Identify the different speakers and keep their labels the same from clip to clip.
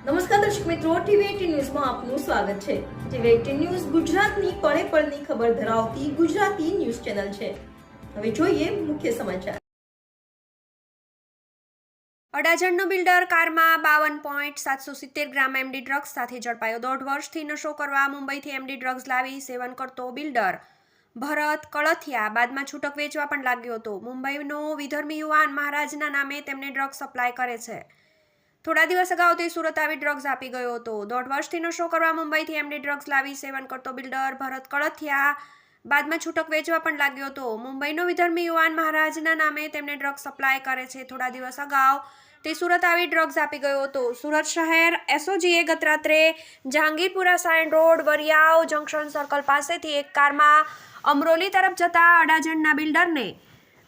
Speaker 1: નમસ્કાર દર્શક મિત્રો, ટીવી18 ન્યૂઝમાં આપનું સ્વાગત છે। ટીવી18 ન્યૂઝ ગુજરાતની પળે પળની ખબર ધરાવતી ગુજરાતી ન્યૂઝ ચેનલ છે। હવે જોઈએ મુખ્ય સમાચાર।
Speaker 2: અડાજણનો બિલ્ડર કારમાં 52.770 ગ્રામ એમડી ડ્રગ્સ સાથે ઝડપાયો। 1.5 વર્ષથી નશો કરવા મુંબઈથી એમડી ડ્રગ્સ લાવી સેવન કરતો બિલ્ડર ભરત કળથિયા બાદમાં છૂટક વેચવા પણ લાગ્યો હતો। મુંબઈનો વિધર્મી યુવાન મહારાજના નામે તેમને ડ્રગ્સ સપ્લાય કરે છે। થોડા દિવસ અગાઉ તે સુરત આવી ડ્રગ્સ આપી ગયો હતો। 1.5 વર્ષથી નશો કરવા મુંબઈથી એમડી ડ્રગ્સ લાવી સેવન કરતો બિલ્ડર ભરત કળથિયા બાદમાં છૂટક વેચવા પણ લાગ્યો હતો। મુંબઈનો વિધર્મી યુવાન મહારાજના નામે તેમને ડ્રગ્સ સપ્લાય કરે છે। થોડા દિવસ અગાઉ તે સુરત આવી ડ્રગ્સ આપી ગયો હતો। સુરત શહેર એસઓજીએ ગત રાત્રે Jahangirpura Sayan road Variyav junction circle પાસેથી એક કારમાં અમરોલી તરફ જતા અડાજણના બિલ્ડરને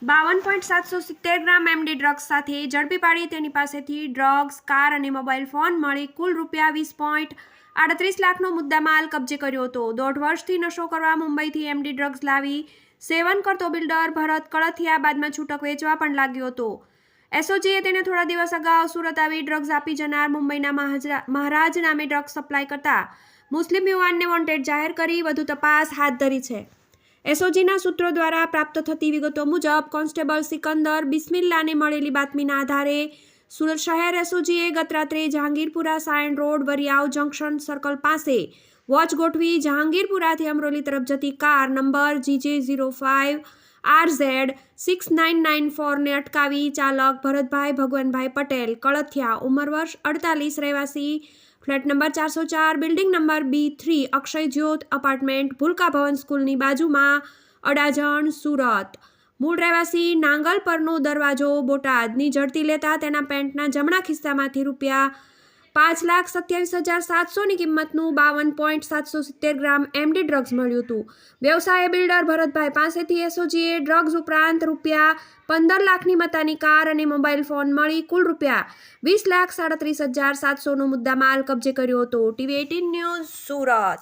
Speaker 2: 52.770 ગ્રામ એમડી ડ્રગ્સ સાથે ઝડપી પાડી તેની પાસેથી ડ્રગ્સ, કાર અને મોબાઈલ ફોન મળી કુલ રૂપિયા 20.38 લાખનો મુદ્દામાલ કબજે કર્યો હતો। 1.5 વર્ષથી નશો કરવા મુંબઈથી એમડી ડ્રગ્સ લાવી સેવન કરતો બિલ્ડર ભરત કળથિયા બાદમાં છૂટક વેચવા પણ લાગ્યો હતો। એસઓજીએ તેને થોડા દિવસ અગાઉ સુરત આવી ડ્રગ્સ આપી જનાર મુંબઈના મહારાજ નામે ડ્રગ્સ સપ્લાય કરતા મુસ્લિમ યુવાનને વોન્ટેડ જાહેર કરી વધુ તપાસ હાથ ધરી છે। એસઓજીના સૂત્રો દ્વારા પ્રાપ્ત થતી વિગતો મુજબ કોન્સ્ટેબલ સિકંદર બિસ્મિલ્લાને મળેલી બાતમીના આધારે સુરત શહેર એસઓજીએ ગત રાત્રે Jahangirpura Sayan road Variyav junction circle પાસે વોચ ગોઠવી જહાંગીરપુરાથી અમરોલી તરફ જતી કાર નંબર GJ05RZ6994ને અટકાવી ચાલક ભરતભાઈ ભગવાનભાઈ પટેલ કળથિયા ઉંમર વર્ષ 48 રહેવાસી flat number 404 building number B3 Akshay જ્યોત અપાર્ટમેન્ટ ભૂલકા ભવન સ્કૂલની બાજુમાં અડાજણ સુરત મૂળ રહેવાસી નાંગલ પરનો દરવાજો બોટાદની ઝડપી લેતા તેના પેન્ટના જમણા ખિસ્સામાંથી રૂપિયા 5,27,700ની કિંમતનું 52.770 ગ્રામ એમડી ડ્રગ્સ મળ્યું હતું। વ્યવસાય બિલ્ડર ભરતભાઈ પાસેથી એસઓજીએ ડ્રગ્સ ઉપરાંત રૂપિયા 15 લાખની મતાની કાર અને મોબાઈલ ફોન મળી કુલ રૂપિયા 20,37,700નો મુદ્દામાલ કબજે કર્યો હતો। ટીવી18 ન્યૂઝ સુરત।